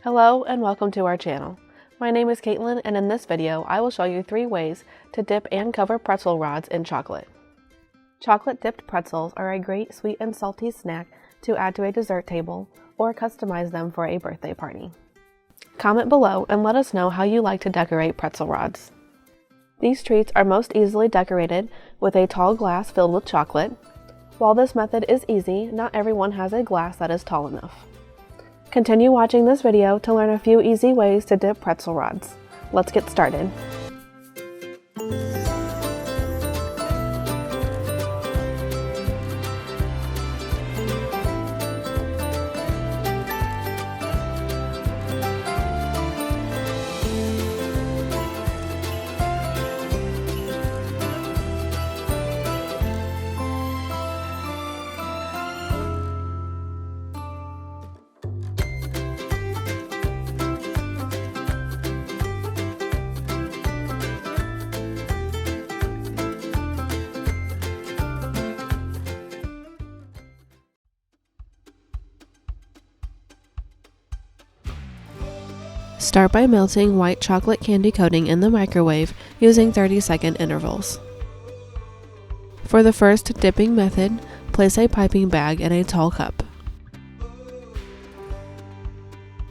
Hello and welcome to our channel. My name is Caitlin, and in this video I will show you 3 ways to dip and cover pretzel rods in chocolate. Chocolate dipped pretzels are a great sweet and salty snack to add to a dessert table or customize them for a birthday party. Comment below and let us know how you like to decorate pretzel rods. These treats are most easily decorated with a tall glass filled with chocolate. While this method is easy, not everyone has a glass that is tall enough. Continue watching this video to learn a few easy ways to dip pretzel rods. Let's get started. Start by melting white chocolate candy coating in the microwave using 30-second intervals. For the first dipping method, place a piping bag in a tall cup.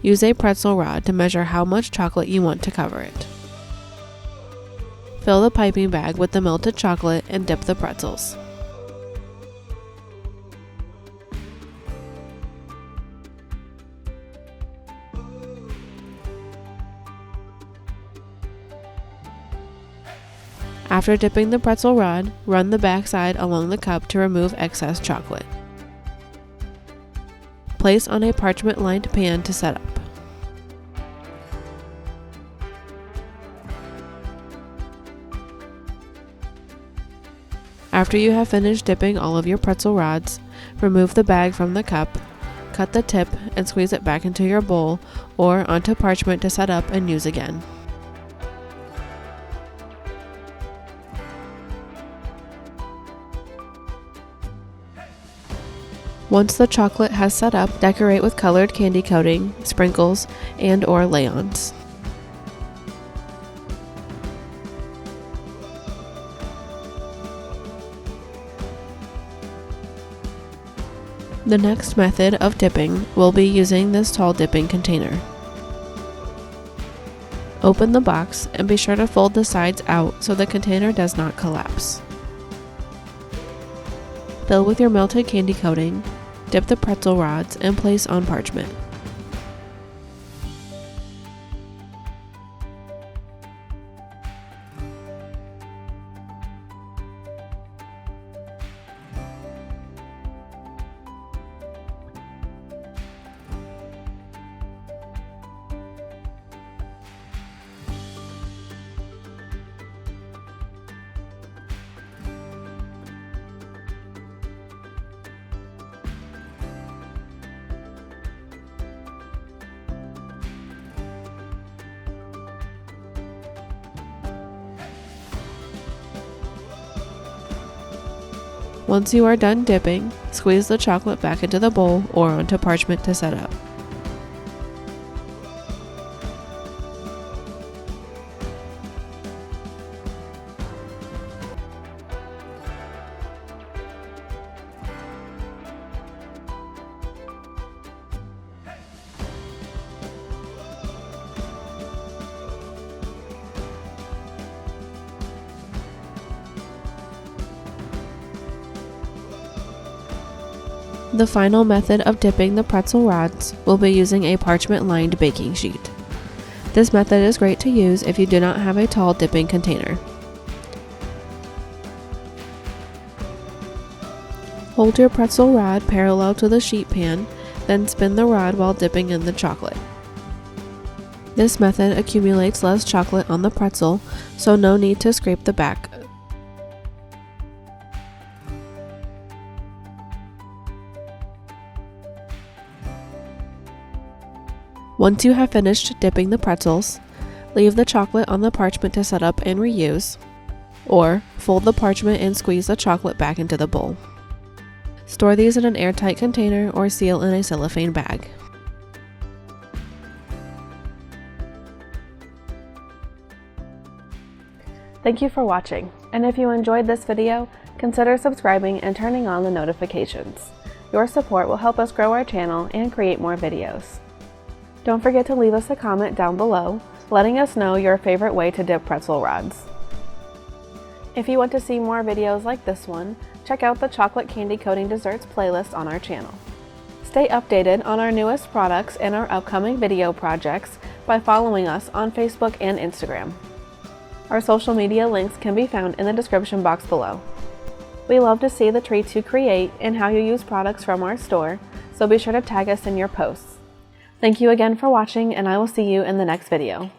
Use a pretzel rod to measure how much chocolate you want to cover it. Fill the piping bag with the melted chocolate and dip the pretzels. After dipping the pretzel rod, run the backside along the cup to remove excess chocolate. Place on a parchment-lined pan to set up. After you have finished dipping all of your pretzel rods, remove the bag from the cup, cut the tip, and squeeze it back into your bowl or onto parchment to set up and use again. Once the chocolate has set up, decorate with colored candy coating, sprinkles, and/or lay-ons. The next method of dipping will be using this tall dipping container. Open the box and be sure to fold the sides out so the container does not collapse. Fill with your melted candy coating, dip the pretzel rods, and place on parchment. Once you are done dipping, squeeze the chocolate back into the bowl or onto parchment to set up. The final method of dipping the pretzel rods will be using a parchment-lined baking sheet. This method is great to use if you do not have a tall dipping container. Hold your pretzel rod parallel to the sheet pan, then spin the rod while dipping in the chocolate. This method accumulates less chocolate on the pretzel, so no need to scrape the back. Once you have finished dipping the pretzels, leave the chocolate on the parchment to set up and reuse, or fold the parchment and squeeze the chocolate back into the bowl. Store these in an airtight container or seal in a cellophane bag. Thank you for watching, and if you enjoyed this video, consider subscribing and turning on the notifications. Your support will help us grow our channel and create more videos. Don't forget to leave us a comment down below, letting us know your favorite way to dip pretzel rods. If you want to see more videos like this one, check out the chocolate candy coating desserts playlist on our channel. Stay updated on our newest products and our upcoming video projects by following us on Facebook and Instagram. Our social media links can be found in the description box below. We love to see the treats you create and how you use products from our store, so be sure to tag us in your posts. Thank you again for watching, and I will see you in the next video.